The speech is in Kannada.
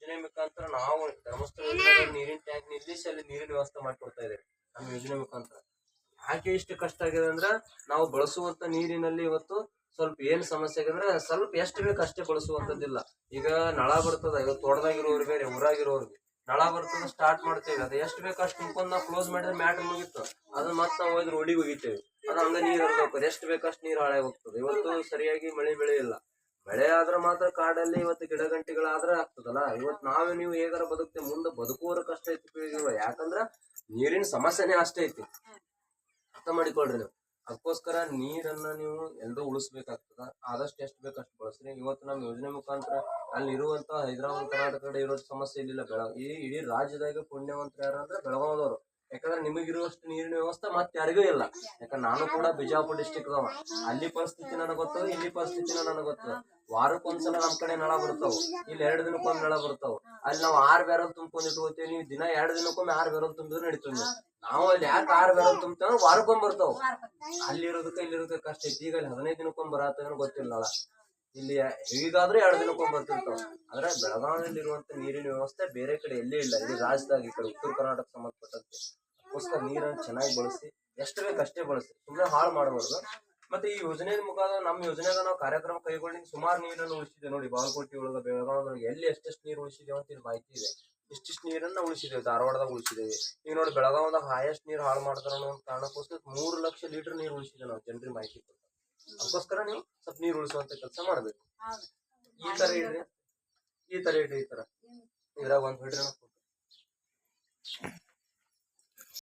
ಯೋಜನೆ ಮುಖಾಂತರ ನಾವು ಧರ್ಮಸ್ಥಳ ನೀರಿನ ಟ್ಯಾಂಕ್ ನಿಲ್ಲಿಸಿ ಅಲ್ಲಿ ನೀರಿನ ವ್ಯವಸ್ಥೆ ಮಾಡ್ಕೊಡ್ತಾ ಇದ್ದೇವೆ ನಮ್ಮ ಯೋಜನೆ ಮುಖಾಂತರ. ಯಾಕೆ ಇಷ್ಟು ಕಷ್ಟ ಆಗಿದೆ ಅಂದ್ರೆ ನಾವು ಬಳಸುವಂತ ನೀರಿನಲ್ಲಿ ಇವತ್ತು ಸ್ವಲ್ಪ ಏನ್ ಸಮಸ್ಯೆ ಆಗಿದೆ ಸ್ವಲ್ಪ ಎಷ್ಟು ಬೇಕು ಅಷ್ಟೇ ಬಳಸುವಂತದ್ದಿಲ್ಲ. ಈಗ ನಳ ಬರ್ತದ, ಇವತ್ತು ತೋಟದಾಗಿರೋರು ಬೇರೆ ಊರಾಗಿರೋರ್ಗೆ ನಳ ಬರ್ತದ, ಸ್ಟಾರ್ಟ್ ಮಾಡ್ತೇವೆ, ಅದು ಎಷ್ಟು ಬೇಕು ಅಷ್ಟು ತುಂಬ್ಕೊಂಡ್ ನಾವು ಕ್ಲೋಸ್ ಮಾಡಿದ್ರೆ ಮ್ಯಾಟರ್ ಮುಗಿತ್ತು. ಅದನ್ನ ಮತ್ತೆ ನಾವು ಹೋದ್ರೆ ರೋಡಿಗೆ ಹೋಗಿತೇವೆ, ಅದು ಹಂಗ ನೀರ್ ಹರಿದೋಗ್ತದೆ, ಎಷ್ಟು ಬೇಕಷ್ಟು ನೀರು ಹಾಳಾಗಿ ಹೋಗ್ತದೆ. ಇವತ್ತು ಸರಿಯಾಗಿ ಮಳೆ ಬೆಳೆ ಇಲ್ಲ. ಮಳೆ ಆದ್ರೆ ಮಾತ್ರ ಕಾಡಲ್ಲಿ ಇವತ್ತು ಗಿಡ ಗಂಟಿಗಳಾದ್ರೆ ಆಗ್ತದಲ್ಲ. ಇವತ್ತು ನಾವೇ ನೀವು ಹೇಗಾರ ಬದುಕ್ತೇವೆ, ಮುಂದೆ ಬದುಕುವರ ಕಷ್ಟ ಐತಿ. ಯಾಕಂದ್ರ ನೀರಿನ ಸಮಸ್ಯೆನೇ ಅಷ್ಟೇ ಐತಿ, ಅರ್ಥ ಮಾಡಿಕೊಳ್ರಿ ನೀವು. ಅದಕ್ಕೋಸ್ಕರ ನೀರನ್ನ ನೀವು ಎಲ್ಲರೂ ಉಳಿಸ್ಬೇಕಾಗ್ತದ. ಆದಷ್ಟು ಎಷ್ಟು ಬೇಕಷ್ಟು ಬಳಸ್ರಿ. ಇವತ್ತು ನಮ್ಮ ಯೋಜನೆ ಮುಖಾಂತರ ಅಲ್ಲಿ ಇರುವಂತ ಹೈದರಾಬಾದ್ ಕರ್ನಾಟಕ ಕಡೆ ಇರೋ ಸಮಸ್ಯೆ ಇಲ್ಲಿಲ್ಲ. ಈ ಇಡೀ ರಾಜ್ಯದಾಗ ಪುಣ್ಯವಂತರು ಯಾರು ಅಂದ್ರೆ ಬೆಳಗಾವದವರು. ಯಾಕಂದ್ರೆ ನಿಮಗಿರುವಷ್ಟು ನೀರಿನ ವ್ಯವಸ್ಥೆ ಮತ್ತೆ ಯಾರಿಗೂ ಇಲ್ಲ. ಯಾಕಂದ್ರೆ ನಾನು ಕೂಡ ಬಿಜಾಪುರ ಡಿಸ್ಟಿಕ್ ಅವ, ಅಲ್ಲಿ ಪರಿಸ್ಥಿತಿ ನನಗೆ ಗೊತ್ತದ, ಇಲ್ಲಿ ಪರಿಸ್ಥಿತಿನ ನನಗೆ ಗೊತ್ತದ. ವಾರಕ್ಕೊಂದ್ಸಲ ನಮ್ ಕಡೆ ನಳ ಬರ್ತಾವ, ಇಲ್ಲಿ 2 ದಿನಕ್ಕೊಮ್ಮೆ ನಳ ಬರ್ತಾವ. ಅಲ್ಲಿ ನಾವು 6 ಬ್ಯಾರಲ್ ತುಂಬ್ಕೊಂಡ್ ಇಟ್ಕೋತೀವಿ, ನೀವು ದಿನ 2 ದಿನಕ್ಕೊಮ್ಮೆ 6 ಬ್ಯಾರಲ್ ತುಂಬಿದ್ರೆ ನಡೀತದೆ. ನಾವು ಅಲ್ಲಿ ಯಾಕೆ 6 ಬ್ಯಾರಲ್ ತುಂಬ್ತೇವೆ, ವಾರಕ್ಕೊಮ್ಮೆ ಬರ್ತಾವ. ಅಲ್ಲಿ ಇರೋದಕ್ಕೆ ಕಷ್ಟ ಐತಿ. ಈಗ ಅಲ್ಲಿ 15 ದಿನಕ್ಕೊಮ್ಮೆ ಬರತ್ತೇನೋ ಗೊತ್ತಿಲ್ಲ ನಳ. ಇಲ್ಲಿ ಈಗಾದ್ರೂ 2 ದಿನಕ್ಕೊಮ್ಮೆ ಬರ್ತಿರ್ತಾವ. ಆದ್ರೆ ಬೆಳಗಾವಿಯಲ್ಲಿ ಇರುವಂತ ನೀರಿನ ವ್ಯವಸ್ಥೆ ಬೇರೆ ಕಡೆ ಎಲ್ಲೇ ಇಲ್ಲ. ಇಲ್ಲಿ ರಾಜ್ಯದಾಗ ಈ ಕಡೆ ಉತ್ತರ ಕರ್ನಾಟಕ ಸಂಬಂಧಪಟ್ಟಂತೆ. ಅದಕ್ಕೋಸ್ಕರ ನೀರನ್ನು ಚೆನ್ನಾಗಿ ಬಳಸಿ, ಎಷ್ಟು ಬೇಕು ಅಷ್ಟೇ ಬಳಸಿ, ಸುಮ್ಮನೆ ಹಾಳು ಮಾಡಬಾರ್ದು. ಮತ್ತೆ ಈ ಯೋಜನೆ ಮುಖಾಂತರ ನಮ್ಮ ಯೋಜನೆಗ ನಾವು ಕಾರ್ಯಕ್ರಮ ಕೈಗೊಂಡು ಸುಮಾರು ನೀರನ್ನು ಉಳಿಸಿದೆ ನೋಡಿ. ಬಾಗಲಕೋಟೆ ಒಳಗ ಬೆಳಗಾವಿ ಎಲ್ಲಿ ಎಷ್ಟೆಷ್ಟು ನೀರು ಉಳಿಸಿದೇವೆ ಅಂತ ಮಾಹಿತಿ ಇದೆ. ಇಷ್ಟಿಷ್ಟು ನೀರನ್ನ ಉಳಿಸಿದ್ದೇವೆ, ಧಾರವಾಡದಾಗ ಉಳಿಸಿದ್ದೇವೆ. ಈಗ ನೋಡಿ ಬೆಳಗಾವದಾಗ ಹಾಯೆಸ್ಟ್ ನೀರು ಹಾಳು ಮಾಡ್ತಾರ ಅನ್ನೋ ಒಂದು ಕಾರಣಕ್ಕೋಸ್ಕರ 3 ಲಕ್ಷ ಲೀಟರ್ ನೀರು ಉಳಿಸಿದೆ ನಾವು ಜನರಿಗೆ ಮಾಹಿತಿ ಕೊಡ್ತಾರೆ. ಅದಕ್ಕೋಸ್ಕರ ನೀವು ಸ್ವಲ್ಪ ನೀರು ಉಳಿಸುವಂತ ಕೆಲಸ ಮಾಡ್ಬೇಕು. ಈ ತರ ಇಡ್ರಿ, ಈ ತರ ಇದ್ರಾಗ ಒಂದ್ ಬಿಡ್ರಿ.